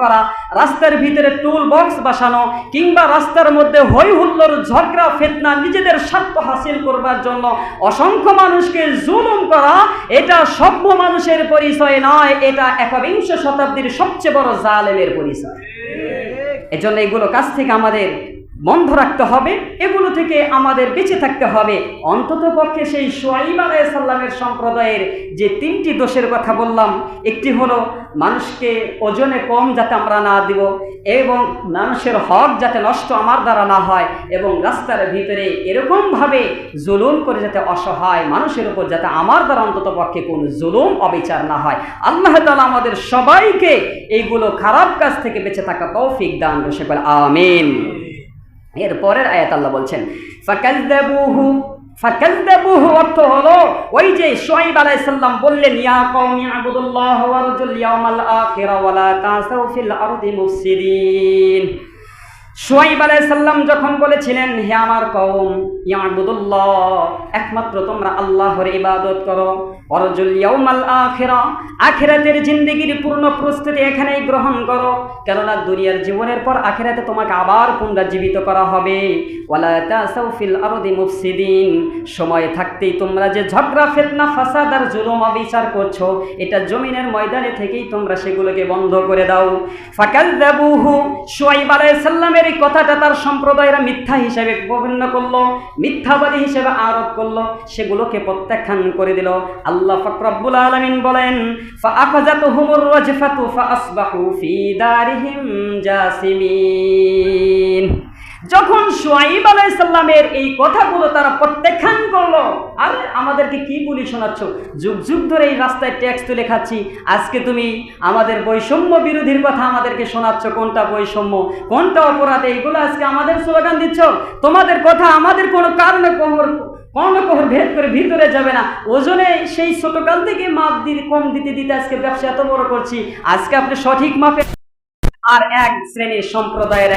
করা, রাস্তার ভিতরে টুল বক্স বসানো, কিংবা রাস্তার মধ্যে হই হুল্লোড় ঝগড়া ফিতনা নিজেদের স্বার্থ হাসিল করবার জন্য অসংখ্য মানুষকে জুলুম করা, এটা সভ্য মানুষের পরিচয় নয়, এটা একবিংশ শতাব্দীর সবচেয়ে বড় জালেমের পরিচয়। এজন্য এগুলো কাছ থেকে আমাদের বন্ধ রাখতে হবে, এগুলো থেকে আমাদের বেঁচে থাকতে হবে। অন্তত পক্ষে সেই শুআইব আলাইহিস সালামের সম্প্রদায়ের যে তিনটি দোষের কথা বললাম, একটি হলো মানুষকে ওজনে কম যাতে আমরা না দিব, এবং মানুষের হক যাতে নষ্ট আমার দ্বারা না হয়, এবং রাস্তার ভিতরে এরকমভাবে জুলুম করে যাতে অসহায় মানুষের উপর যাতে আমার দ্বারা অন্তত পক্ষে কোনো জুলুম অবিচার না হয়। আল্লাহ তাআলা আমাদের সবাইকে এইগুলো খারাপ কাজ থেকে বেঁচে থাকা তৌফিক দান করুন, সকলে আমিন। এরপরের আয়াত আল্লাহ বলছেন ফাকাযযাবুহু অর্থ হলো ওই যে শুআইব আলাইহিস সালাম বললেন ইয়া কওমি আবুদুল্লাহ ওয়া রাজুল ইয়াউমাল আখিরা ওয়া লা তাসাউ ফিল আরদি মুফসিদিন। শুআইব আলাইহিস সালাম যখন বলেছিলেন হে আমার কওম, ইয়াবুদুল্লাহ একমাত্র তোমরা আল্লাহর ইবাদত করো, ওয়ারজুল ইয়াউমাল আখিরা আখিরাতের জিন্দেগির পূর্ণ প্রস্তুতি এখানেই গ্রহণ করো, কেননা দুনিয়ার জীবনের পর আখিরাতে তোমাকে আবার পুনরুজ্জীবিত করা হবে। ওয়ালা তাসাউ ফিল আরদি মুফসিদিন সময় থাকতেই তোমরা যে ঝগড়া ফিতনা ফাসাদ আর জুলুম অবিচার করছো, এটা জমিনের ময়দানে থেকেই তোমরা সেগুলোকে বন্ধ করে দাও। ফাকাযযাবুহু শুআইব আলাইহিস সালামের এই কথাটা তার সম্প্রদায়েরা মিথ্যা হিসেবে গণ্য করলো, মিথ্যাবাদী হিসেবে আরোপ করলো, সেগুলোকে প্রত্যাখ্যান করে দিল। আল্লাহ পাক রব্বুল আলামিন বলেন ফাআখাযাতুহুমুর রাজফাতু ফাআসবাহু ফি দারিহিম জাসিমিন। যখন শুআইব আলাইহিস সালামের এই কথাগুলো তারা প্রত্যাখ্যান করলো, আর আমাদেরকে কি বলি শোনাচ্ছ, যুগ যুগ ধরে এই রাস্তায় ট্যাক্স তুলে খাচ্ছি, আজকে তুমি আমাদের বৈষম্য বিরোধীর কথা আমাদেরকে শোনাচ্ছ, কোনটা বৈষম্য কোনটা অপরাধ, এইগুলো আজকে আমাদের স্লোগান দিচ্ছ, তোমাদের কথা আমাদের কোনো কারণে কর্ণকহর ভেদ করে ভিতরে যাবে না। ওজনে সেই ছোটকাল থেকে মাপ দিতে কম দিতে দিতে আজকে ব্যবসা এত বড় করছি, আজকে আপনি সঠিক মাপে আর এক শ্রেণীর সম্প্রদায়ের